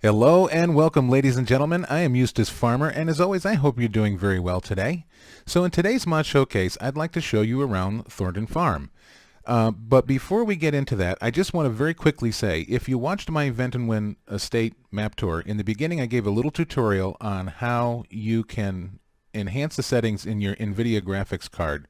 Hello and welcome, ladies and gentlemen. I am Eustace Pharmer, and as always, I hope you're doing very well today. So in today's mod showcase, I'd like to show you around Thornton Farm. But before we get into that, I just want to very quickly say, if you watched my Vent and Win Estate map tour, in the beginning I gave a little tutorial on how you can enhance the settings in your Nvidia graphics card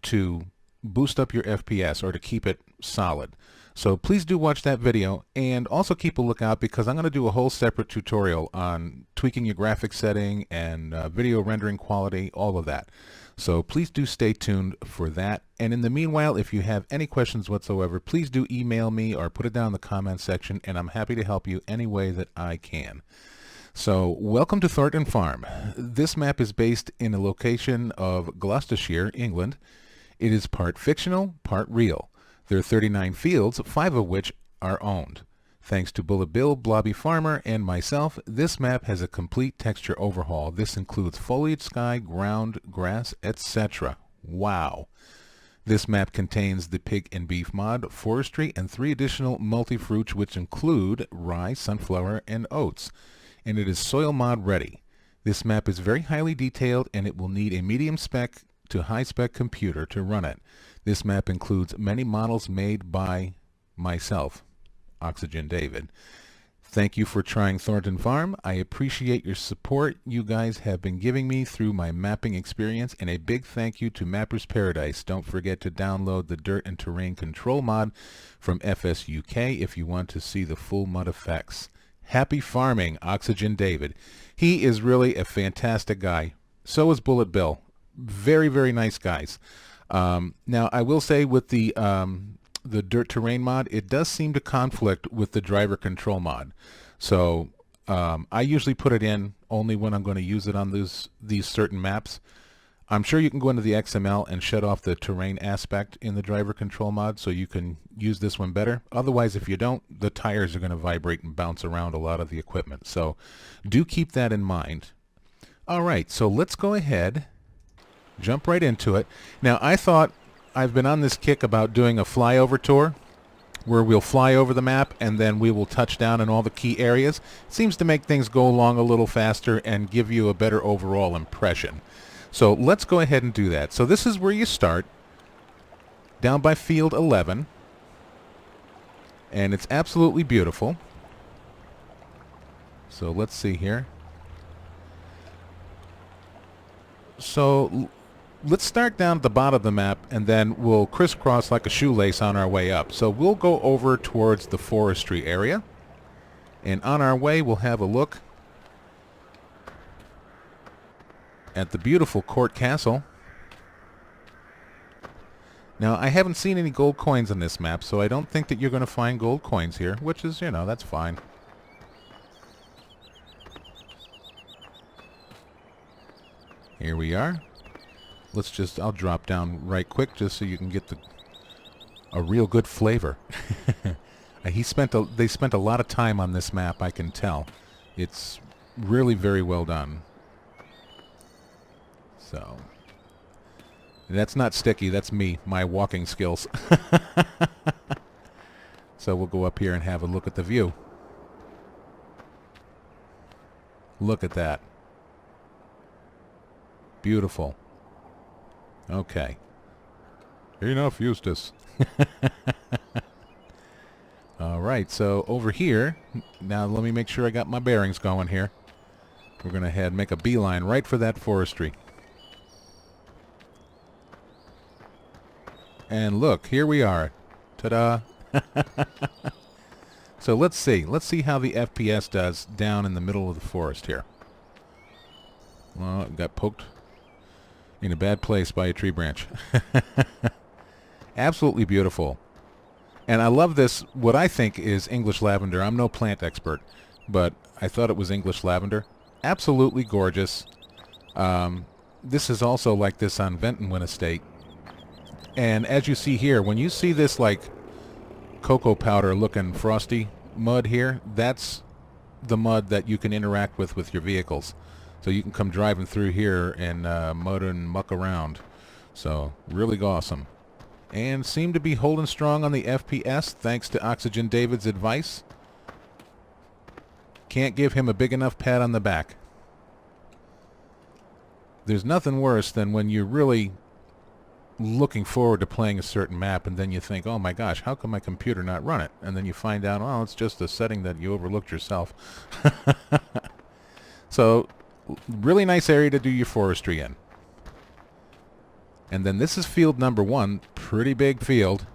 to boost up your FPS or to keep it solid. So please do watch that video, and also keep a lookout because I'm going to do a whole separate tutorial on tweaking your graphics setting and video rendering quality, all of that. So please do stay tuned for that. And in the meanwhile, if you have any questions whatsoever, please do email me or put it down in the comment section, and I'm happy to help you any way that I can. So welcome to Thornton Farm. This map is based in a location of Gloucestershire, England. It is part fictional, part real. There are 39 fields, 5 of which are owned. Thanks to Bullet Bill, Blobby Farmer, and myself, this map has a complete texture overhaul. This includes foliage, sky, ground, grass, etc. Wow! This map contains the pig and beef mod, forestry, and 3 additional multi-fruits which include rye, sunflower, and oats. And it is soil mod ready. This map is very highly detailed, and it will need a medium spec to high spec computer to run it. This map includes many models made by myself, Oxygen David. Thank you for trying Thornton Farm. I appreciate your support you guys have been giving me through my mapping experience, and a big thank you to Mapper's Paradise. Don't forget to download the Dirt and Terrain Control mod from FSUK if you want to see the full mod effects. Happy farming, Oxygen David. He is really a fantastic guy. So is Bullet Bill. Very, very nice guys. Now, I will say with the Dirt Terrain mod, it does seem to conflict with the Driver Control mod. So I usually put it in only when I'm going to use it on these certain maps. I'm sure you can go into the XML and shut off the terrain aspect in the Driver Control mod so you can use this one better. Otherwise, if you don't, the tires are going to vibrate and bounce around a lot of the equipment. So do keep that in mind. All right, so let's go ahead. Jump right into it. Now, I've been on this kick about doing a flyover tour where we'll fly over the map and then we will touch down in all the key areas. It seems to make things go along a little faster and give you a better overall impression. So let's go ahead and do that. So this is where you start, down by field 11, and it's absolutely beautiful. So let's see here. So let's start down at the bottom of the map, and then we'll crisscross like a shoelace on our way up. So we'll go over towards the forestry area, and on our way we'll have a look at the beautiful Court Castle. Now, I haven't seen any gold coins on this map, so I don't think that you're going to find gold coins here, which is, you know, that's fine. Here we are. I'll drop down right quick just so you can get a real good flavor. They spent a lot of time on this map, I can tell. It's really very well done. So, that's not sticky, that's me, my walking skills. So we'll go up here and have a look at the view. Look at that. Beautiful. Okay. Enough, Eustace. All right, so over here, now let me make sure I got my bearings going here. We're going to make a beeline right for that forestry. And look, here we are. Ta-da. So let's see how the FPS does down in the middle of the forest here. Well, it got poked in a bad place by a tree branch. Absolutely beautiful. And I love this, what I think is English lavender. I'm no plant expert, but I thought it was English lavender. Absolutely gorgeous. This is also like this on Vent and Win Estate. And as you see here, when you see this like cocoa powder looking frosty mud here, that's the mud that you can interact with your vehicles. So you can come driving through here and mud and muck around. So really awesome. And seem to be holding strong on the FPS thanks to Oxygen David's advice. can't give him a big enough pat on the back. There's nothing worse than when you're really looking forward to playing a certain map and then you think, oh my gosh, how can my computer not run it? And then you find out, oh, it's just a setting that you overlooked yourself. So, really nice area to do your forestry in. And then this is field number 1, pretty big field.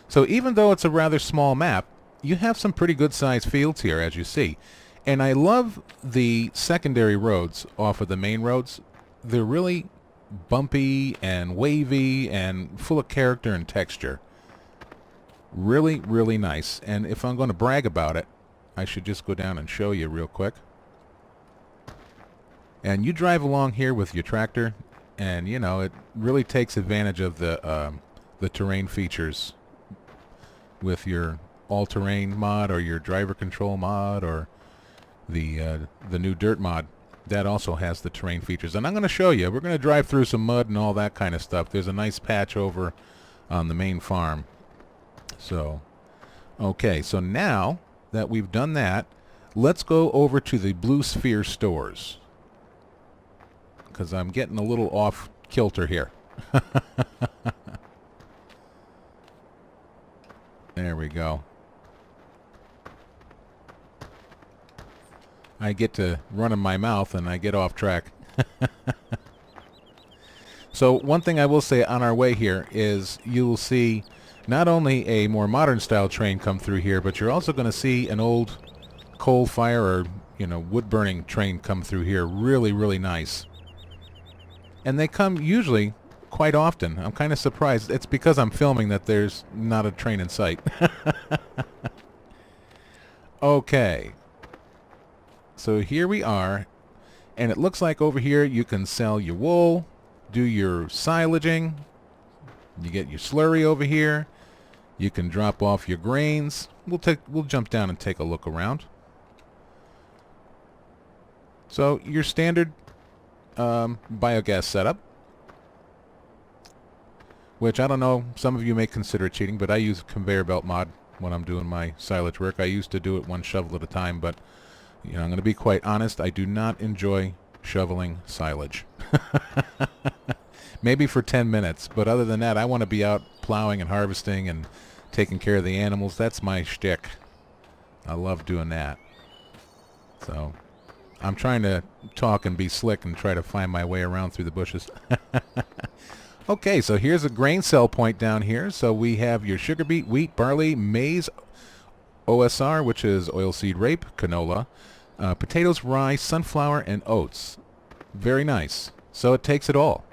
So even though it's a rather small map, you have some pretty good sized fields here, as you see. And I love the secondary roads off of the main roads. They're really bumpy and wavy and full of character and texture. Really, really nice. And if I'm going to brag about it, I should just go down and show you real quick. And you drive along here with your tractor, and you know, it really takes advantage of the terrain features with your all-terrain mod or your driver control mod or the new dirt mod. That also has the terrain features. And I'm going to show you. We're going to drive through some mud and all that kind of stuff. There's a nice patch over on the main farm. So, okay, so now that we've done that, let's go over to the Blue Sphere stores, because I'm getting a little off kilter here. There we go. I get to run in my mouth and I get off track. So one thing I will say on our way here is you will see not only a more modern style train come through here, but you're also going to see an old coal fire or, you know, wood burning train come through here. Really, really nice. And they come usually quite often. I'm kind of surprised. It's because I'm filming that there's not a train in sight. Okay. So here we are. And it looks like over here you can sell your wool, do your silaging. You get your slurry over here. You can drop off your grains. We'll jump down and take a look around. So your standard biogas setup, which I don't know, some of you may consider cheating, but I use conveyor belt mod when I'm doing my silage work. I used to do it one shovel at a time, but you know, I'm going to be quite honest, I do not enjoy shoveling silage. Maybe for 10 minutes, but other than that, I want to be out plowing and harvesting and taking care of the animals. That's my shtick. I love doing that. So I'm trying to talk and be slick and try to find my way around through the bushes. Okay, so here's a grain sell point down here. So we have your sugar beet, wheat, barley, maize, OSR, which is oilseed rape, canola, potatoes, rye, sunflower, and oats. Very nice. So it takes it all.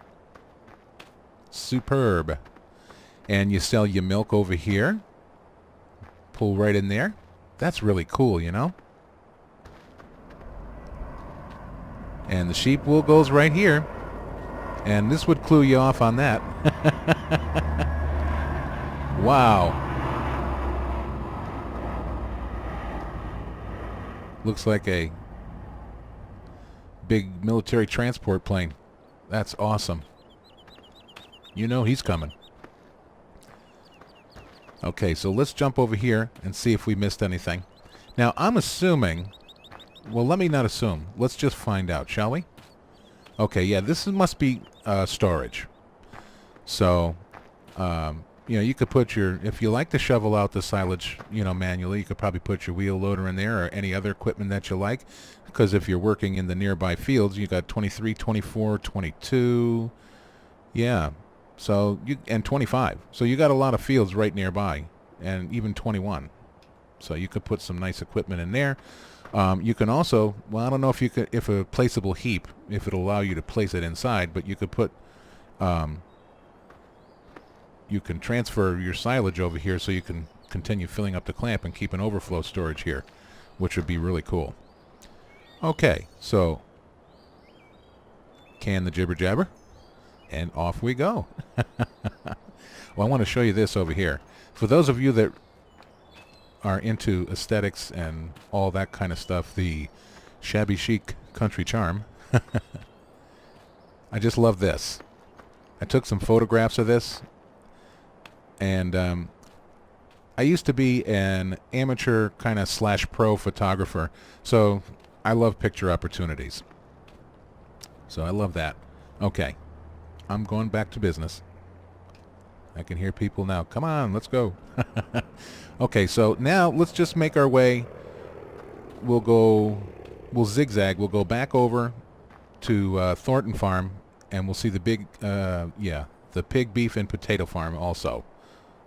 Superb. And you sell your milk over here. Pull right in there. That's really cool, you know? And the sheep wool goes right here. And this would clue you off on that. Wow. Looks like a big military transport plane. That's awesome. You know he's coming. Okay, so let's jump over here and see if we missed anything. Now, I'm assuming... Well, let me not assume. Let's just find out, shall we? Okay, yeah, this must be storage. So, you know, you could put your... If you like to shovel out the silage, you know, manually, you could probably put your wheel loader in there or any other equipment that you like. Because if you're working in the nearby fields, you got 23, 24, 22... Yeah. So and 25. So you got a lot of fields right nearby, and even 21. So you could put some nice equipment in there. You can also, well, I don't know if you could, if a placeable heap, if it'll allow you to place it inside, but you could put, you can transfer your silage over here so you can continue filling up the clamp and keep an overflow storage here, which would be really cool. Okay, so can the jibber jabber. And off we go. Well, I want to show you this over here. For those of you that are into aesthetics and all that kind of stuff, the shabby chic country charm. I just love this. I took some photographs of this, and I used to be an amateur kind of / pro photographer, so I love picture opportunities. So I love that. Okay, I'm going back to business. I can hear people now. Come on, let's go. Okay, so now let's just make our way. We'll zigzag. We'll go back over to Thornton Farm, and we'll see the big, the pig, beef, and potato farm also.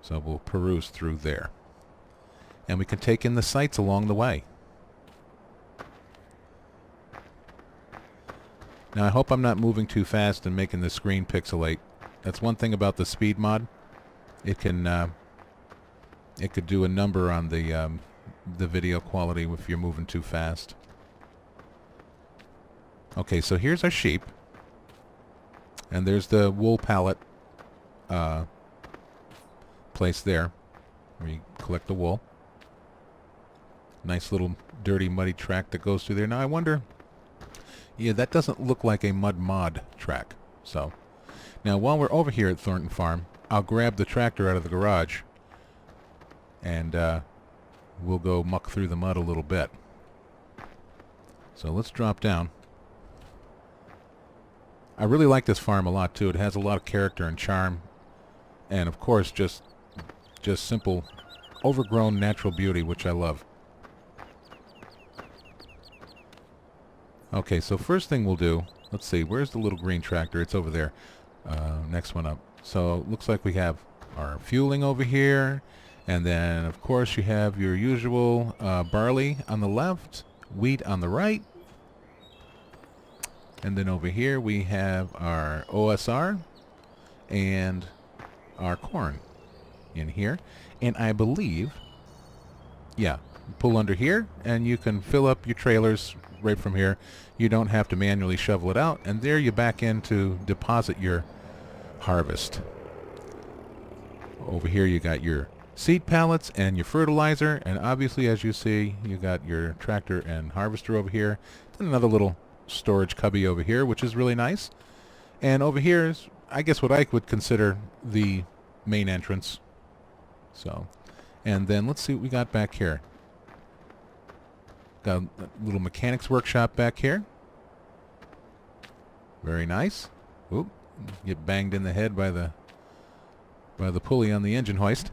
So we'll peruse through there. And we can take in the sights along the way. Now I hope I'm not moving too fast and making the screen pixelate. That's one thing about the speed mod. It could do a number on the video quality if you're moving too fast. Okay, so here's our sheep. And there's the wool pallet place there where you collect the wool. Nice little dirty muddy track that goes through there. Now I wonder, yeah, that doesn't look like a mud mod track. So now while we're over here at Thornton Farm, I'll grab the tractor out of the garage and we'll go muck through the mud a little bit. So let's drop down. I really like this farm a lot too. It has a lot of character and charm, and of course just simple overgrown natural beauty, which I love. Okay, so first thing we'll do, let's see, where's the little green tractor? It's over there. Next one up. So looks like we have our fueling over here, and then of course you have your usual barley on the left, wheat on the right, and then over here we have our OSR and our corn in here. And I believe, yeah, pull under here and you can fill up your trailers right from here. You don't have to manually shovel it out, and there you back in to deposit your harvest. Over here you got your seed pallets and your fertilizer, and obviously as you see you got your tractor and harvester over here, and another little storage cubby over here, which is really nice. And over here is, I guess, what I would consider the main entrance. So, and then let's see what we got back here. Got a little mechanics workshop back here. Very nice. Oop, get banged in the head by the pulley on the engine hoist.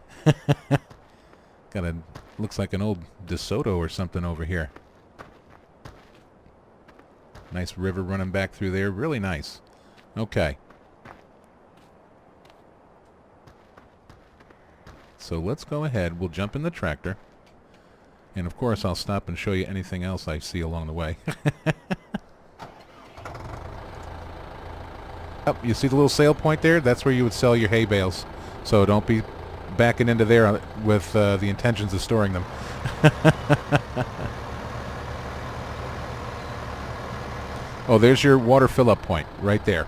Got a, looks like an old DeSoto or something over here. Nice river running back through there. Really nice. Okay. So let's go ahead. We'll jump in the tractor. And of course I'll stop and show you anything else I see along the way. Oh, you see the little sale point there? That's where you would sell your hay bales. So don't be backing into there with the intentions of storing them. Oh, there's your water fill-up point right there.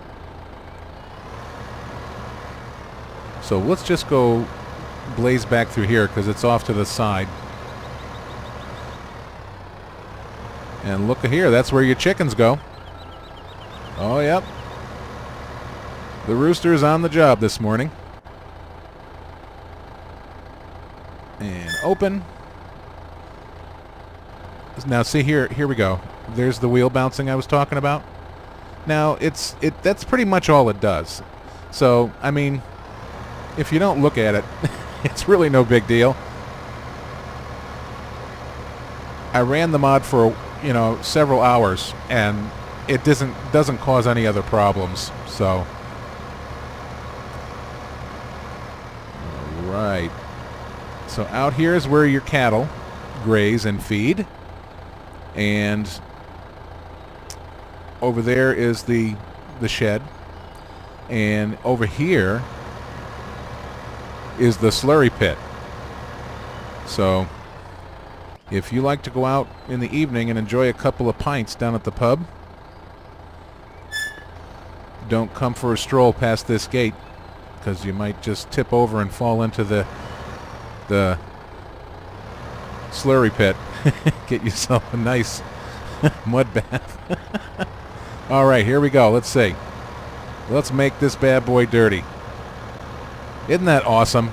So let's just go blaze back through here because it's off to the side. And look at here, that's where your chickens go. Oh, yep. The rooster is on the job this morning. And open. Now see here we go. There's the wheel bouncing I was talking about. Now that's pretty much all it does. So I mean, if you don't look at it, it's really no big deal. I ran the mod for several hours, and it doesn't cause any other problems. So all right. So out here is where your cattle graze and feed, and over there is the shed, and over here is the slurry pit. So if you like to go out in the evening and enjoy a couple of pints down at the pub, don't come for a stroll past this gate, because you might just tip over and fall into the slurry pit. Get yourself a nice mud bath. All right, here we go. Let's see. Let's make this bad boy dirty. Isn't that awesome?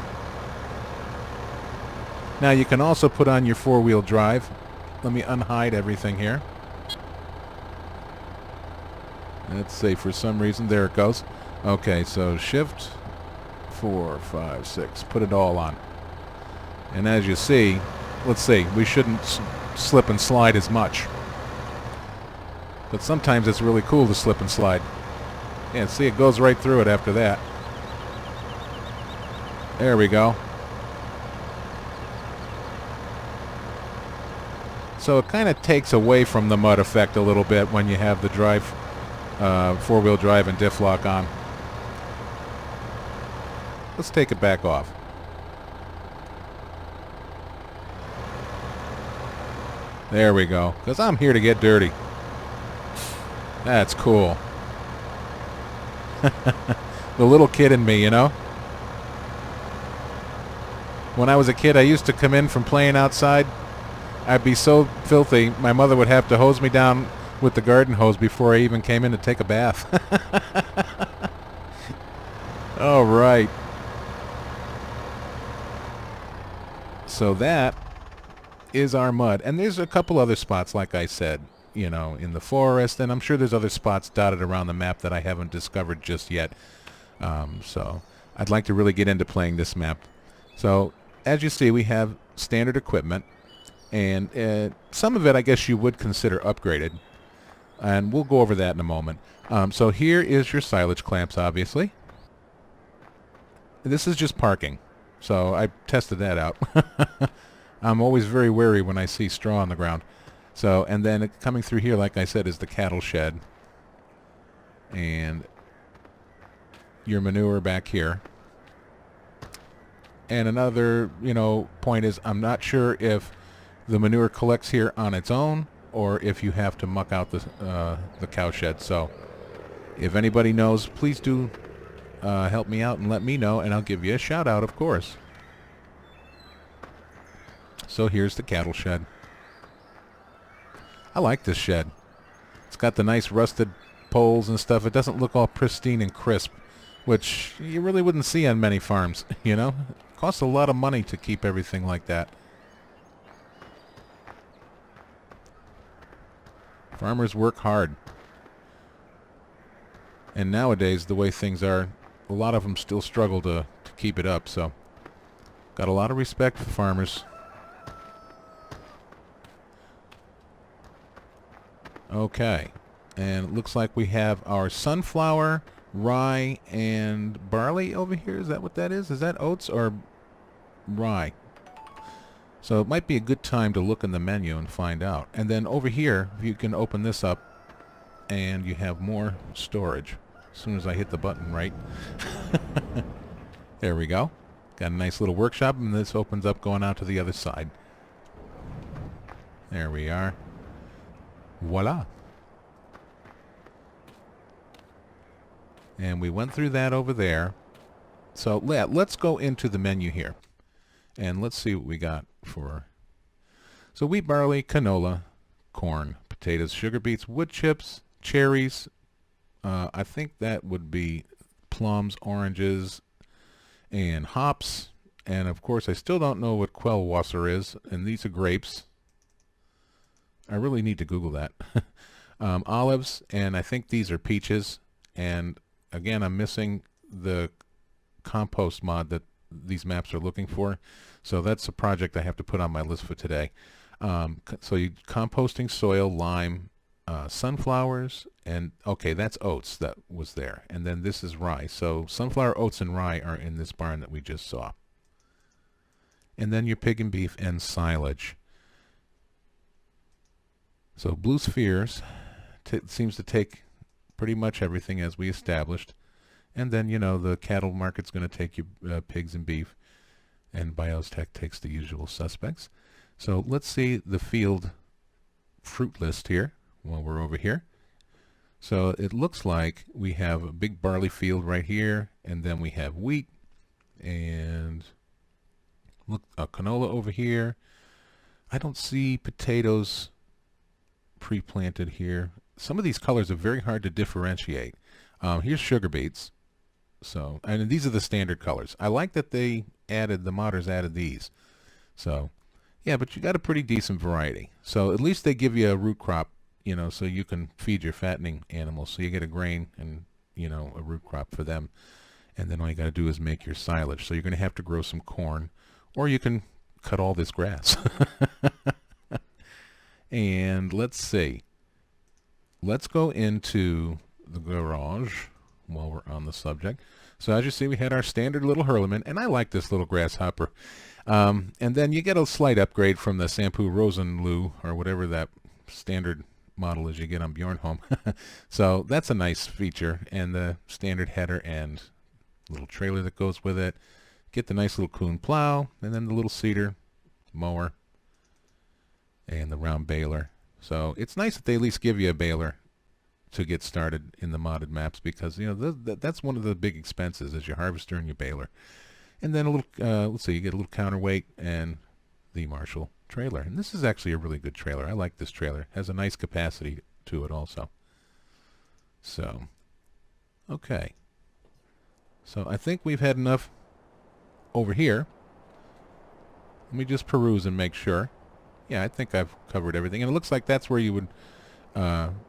Now you can also put on your four-wheel drive. Let me unhide everything here. Let's see, for some reason, there it goes. Okay, so shift 4, 5, 6, put it all on. And as you see, let's see, we shouldn't slip and slide as much. But sometimes it's really cool to slip and slide. Yeah, see, it goes right through it after that. There we go. So it kind of takes away from the mud effect a little bit when you have the drive, four-wheel drive and diff lock on. Let's take it back off. There we go. Because I'm here to get dirty. That's cool. The little kid in me, you know? When I was a kid, I used to come in from playing outside. I'd be so filthy, my mother would have to hose me down with the garden hose before I even came in to take a bath. All right. So that is our mud. And there's a couple other spots, like I said, you know, in the forest. And I'm sure there's other spots dotted around the map that I haven't discovered just yet. So I'd like to really get into playing this map. So as you see, we have standard equipment. And some of it, I guess, you would consider upgraded. And we'll go over that in a moment. So here is your silage clamps, obviously. This is just parking. So I tested that out. I'm always very wary when I see straw on the ground. So, and then coming through here, like I said, is the cattle shed. And your manure back here. And another, you know, point is I'm not sure if the manure collects here on its own or if you have to muck out the cow shed. So if anybody knows, please do help me out and let me know, and I'll give you a shout out, of course. So here's the cattle shed. I like this shed. It's got the nice rusted poles and stuff. It doesn't look all pristine and crisp, which you really wouldn't see on many farms, you know? It costs a lot of money to keep everything like that. Farmers work hard. And nowadays, the way things are, a lot of them still struggle to keep it up, so got a lot of respect for farmers. Okay, and it looks like we have our sunflower, rye, and barley over here. Is that what that is? Is that oats or rye? So it might be a good time to look in the menu and find out. And then over here, you can open this up, and you have more storage. As soon as I hit the button right. There we go. Got a nice little workshop, and this opens up going out to the other side. There we are. Voila. And we went through that over there. So let's go into the menu here. And let's see what we got for. So wheat, barley, canola, corn, potatoes, sugar beets, wood chips, cherries. I think that would be plums, oranges, and hops. And of course, I still don't know what Quellwasser is. And these are grapes. I really need to Google that. Olives, and I think these are peaches. And again, I'm missing the compost mod that these maps are looking for. So that's a project I have to put on my list for today. So you composting soil, lime, sunflowers, and okay, that's oats that was there. And then this is rye. So sunflower, oats, and rye are in this barn that we just saw. And then your pig and beef and silage. So Blue Spheres seems to take pretty much everything as we established. And then, you know, the cattle market's going to take your pigs and beef. And Biotech takes the usual suspects. So let's see the field fruit list here while we're over here. So it looks like we have a big barley field right here. And then we have wheat. And look, canola over here. I don't see potatoes pre-planted here. Some of these colors are very hard to differentiate. Here's sugar beets. So, and these are the standard colors. I like that they added, the modders added these. So, yeah, but you got a pretty decent variety. So at least they give you a root crop, so you can feed your fattening animals. So you get a grain and, a root crop for them. And then all you got to do is make your silage. So you're going to have to grow some corn, or you can cut all this grass. And let's see. Let's go into the garage while we're on the subject. So as you see, we had our standard little Hurleman, and I like this little grasshopper. And then you get a slight upgrade from the Sampo Rosenloo, or whatever that standard model is you get on Bjornholm. So that's a nice feature, and the standard header and little trailer that goes with it. Get the nice little Kuhn plow, and then the little cedar mower, and the round baler. So it's nice that they at least give you a baler to get started in the modded maps, because that's one of the big expenses, is your harvester and your baler. And then a little, let's see, you get a little counterweight and the Marshall trailer. And this is actually a really good trailer. I like this trailer. It has a nice capacity to it also. So, okay. So I think we've had enough over here. Let me just peruse and make sure. Yeah, I think I've covered everything. And it looks like that's where you would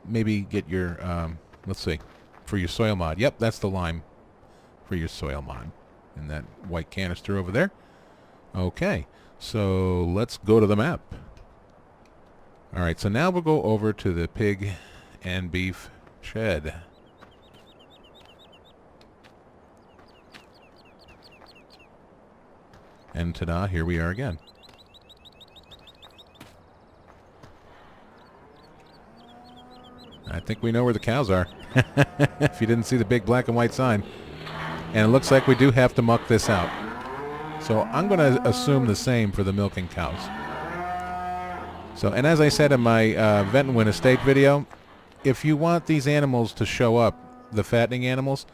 maybe get your, let's see, for your soil mod. Yep, that's the lime for your soil mod. And that white canister over there. Okay, so let's go to the map. Alright, so now we'll go over to the pig and beef shed. And ta-da, here we are again. I think we know where the cows are. If you didn't see the big black and white sign. And it looks like we do have to muck this out. So I'm going to assume the same for the milking cows. So, and as I said in my Ventwin Estate video, if you want these animals to show up, the fattening animals,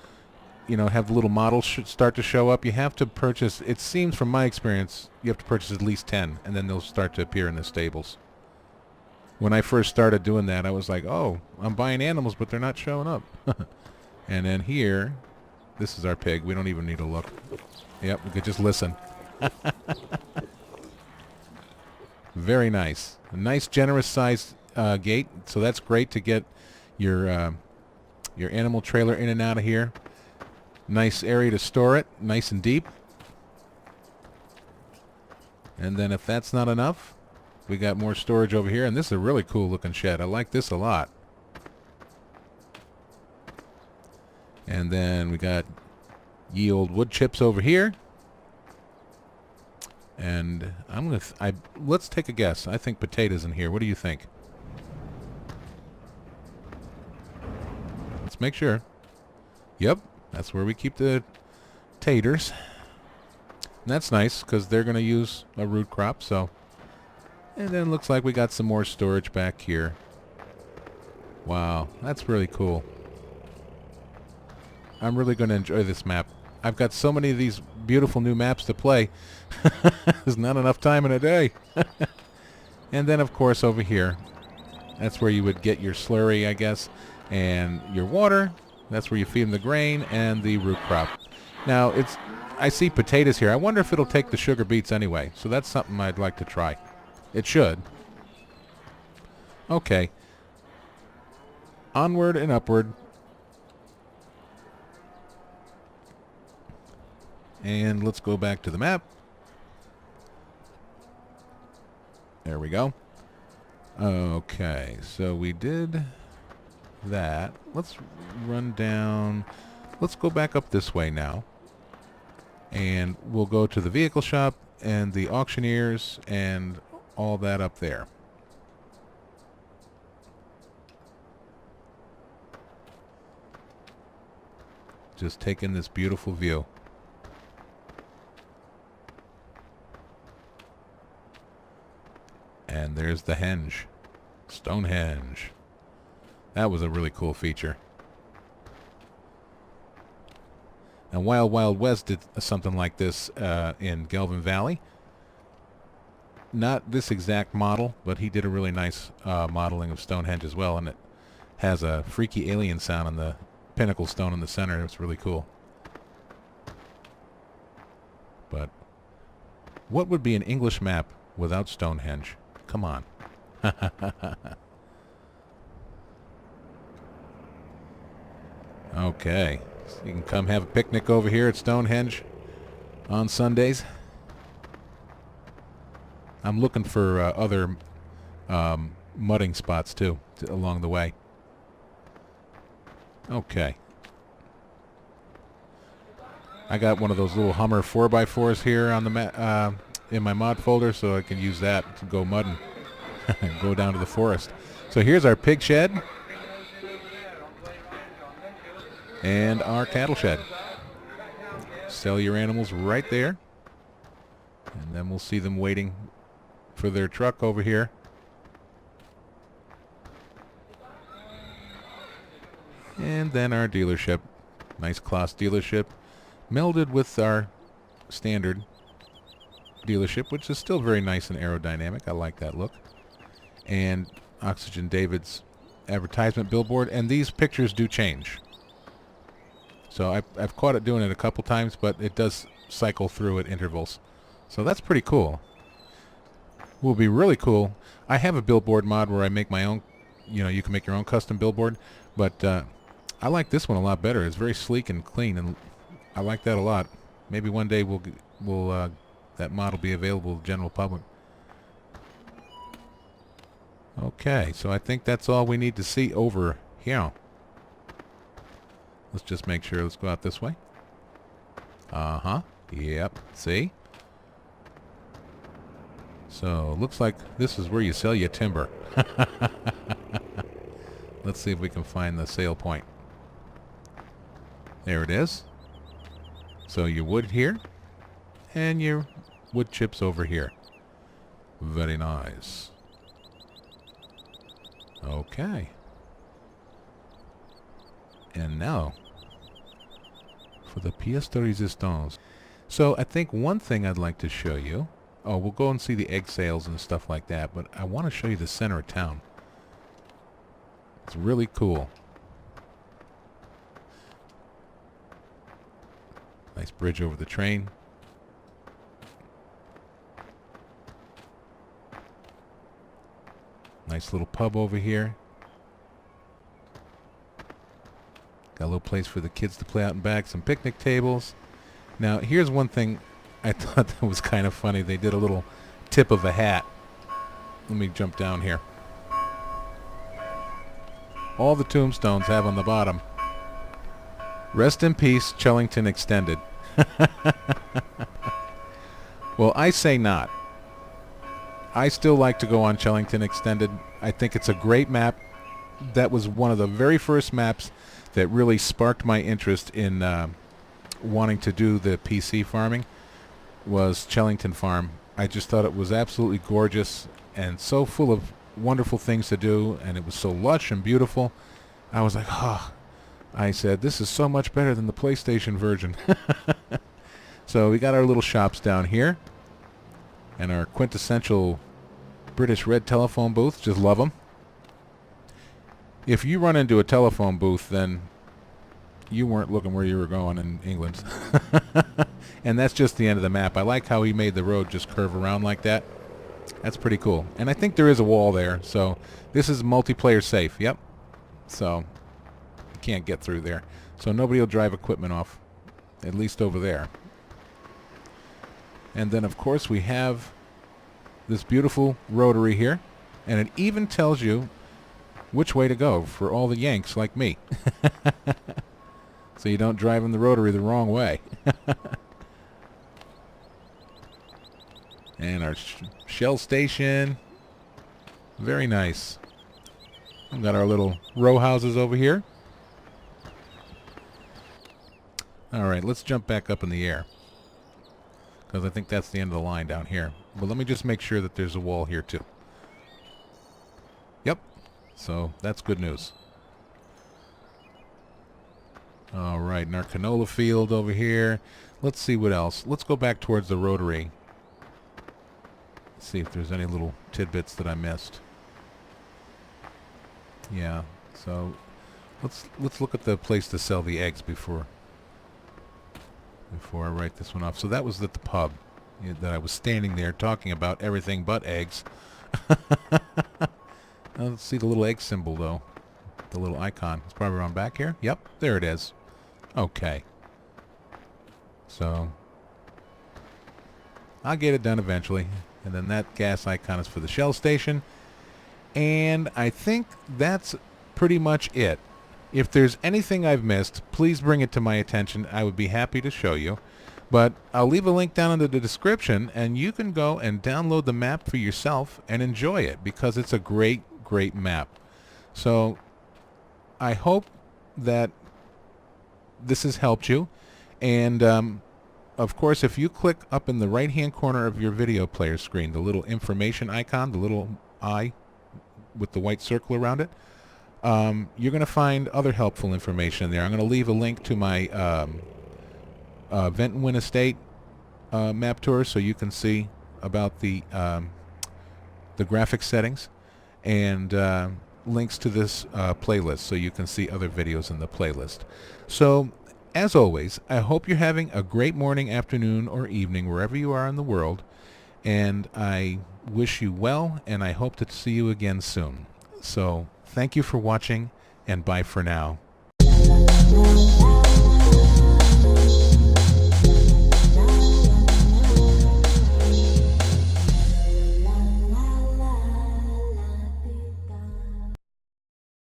have the little models start to show up, you have to purchase, it seems from my experience, you have to purchase at least 10, and then they'll start to appear in the stables. When I first started doing that, I was like, oh, I'm buying animals, but they're not showing up. And then here, this is our pig. We don't even need to look. Yep, we could just listen. Very nice. A nice, generous sized gate. So that's great to get your animal trailer in and out of here. Nice area to store it, nice and deep. And then if that's not enough, we got more storage over here. And this is a really cool looking shed. I like this a lot. And then we got ye old wood chips over here. And I'm gonna let's take a guess. I think potatoes in here. What do you think? Let's make sure. Yep, that's where we keep the taters. And that's nice because they're gonna use a root crop. So, and then it looks like we got some more storage back here. Wow, that's really cool. I'm really going to enjoy this map. I've got so many of these beautiful new maps to play. There's not enough time in a day. And then, of course, over here, that's where you would get your slurry, I guess, and your water. That's where you feed them the grain and the root crop. Now, I see potatoes here. I wonder if it'll take the sugar beets anyway. So that's something I'd like to try. It should. Okay. Onward and upward. And let's go back to the map. There we go. Okay, so we did that. Let's run down. Let's go back up this way now. And we'll go to the vehicle shop and the auctioneers and all that up there. Just taking this beautiful view. And there's the henge. Stonehenge. That was a really cool feature. And Wild Wild West did something like this in Gelvin Valley. Not this exact model, but he did a really nice modeling of Stonehenge as well. And it has a freaky alien sound on the pinnacle stone in the center. It's really cool. But What would be an English map without Stonehenge? Come on. Okay. So you can come have a picnic over here at Stonehenge on Sundays. I'm looking for other mudding spots too along the way. Okay. I got one of those little Hummer 4x4s here on the in my mod folder, so I can use that to go mudding. Go down to the forest. So here's our pig shed and our cattle shed. Sell your animals right there, and then we'll see them waiting for their truck over here. And then our dealership. Nice Claas dealership melded with our standard dealership, which is still very nice and aerodynamic. I like that look. And Oxygen David's advertisement billboard. And these pictures do change. So I've caught it doing it a couple times, but it does cycle through at intervals. So that's pretty cool. Will be really cool. I have a billboard mod where I make my own, you can make your own custom billboard, but I like this one a lot better. It's very sleek and clean, and I like that a lot. Maybe one day that mod will be available to the general public. Okay, so I think that's all we need to see over here. Let's just make sure. Let's go out this way. Uh-huh. Yep. See? So, looks like this is where you sell your timber. Let's see if we can find the sale point. There it is. So, your wood here, and your wood chips over here. Very nice. Okay. And now, for the pièce de résistance. So I think one thing I'd like to show you, we'll go and see the egg sales and stuff like that, but I want to show you the center of town. It's really cool. Nice bridge over the train. Nice little pub over here. Got a little place for the kids to play out and back, some picnic tables. Now, here's one thing I thought that was kind of funny. They did a little tip of a hat. Let me jump down here. All the tombstones have on the bottom, "Rest in peace, Chellington Extended." Well, I say not. I still like to go on Chellington Extended. I think it's a great map. That was one of the very first maps that really sparked my interest in wanting to do the PC farming, was Chellington Farm. I just thought it was absolutely gorgeous and so full of wonderful things to do, and it was so lush and beautiful. I was like, I said, this is so much better than the PlayStation version. So we got our little shops down here, and our quintessential British red telephone booth. Just love them. If you run into a telephone booth, then you weren't looking where you were going in England. And that's just the end of the map. I like how he made the road just curve around like that. That's pretty cool. And I think there is a wall there, so this is multiplayer safe. Yep. So you can't get through there. So nobody will drive equipment off, at least over there. And then, of course, we have this beautiful rotary here, and it even tells you which way to go for all the Yanks like me. So you don't drive in the rotary the wrong way. And our shell station. Very nice. We've got our little row houses over here. Alright, let's jump back up in the air, because I think that's the end of the line down here. But let me just make sure that there's a wall here too. Yep. So that's good news. Alright, and our canola field over here. Let's see what else. Let's go back towards the rotary. See if there's any little tidbits that I missed. Yeah, so let's look at the place to sell the eggs before I write this one off. So that was at the pub. that I was standing there talking about everything but eggs. Let's see the little egg symbol, though. The little icon. It's probably around back here. Yep, there it is. Okay. So, I'll get it done eventually. And then that gas icon is for the shell station. And I think that's pretty much it. If there's anything I've missed, please bring it to my attention. I would be happy to show you. But I'll leave a link down in the description, and you can go and download the map for yourself and enjoy it, because it's a great, great map. So I hope that this has helped you. And of course, if you click up in the right-hand corner of your video player screen, the little information icon, the little eye with the white circle around it, you're going to find other helpful information there. I'm going to leave a link to my Ventwin Estate map tour, so you can see about the graphics settings, and links to this playlist, so you can see other videos in the playlist. So, as always, I hope you're having a great morning, afternoon, or evening, wherever you are in the world, and I wish you well, and I hope to see you again soon. So, thank you for watching, and bye for now.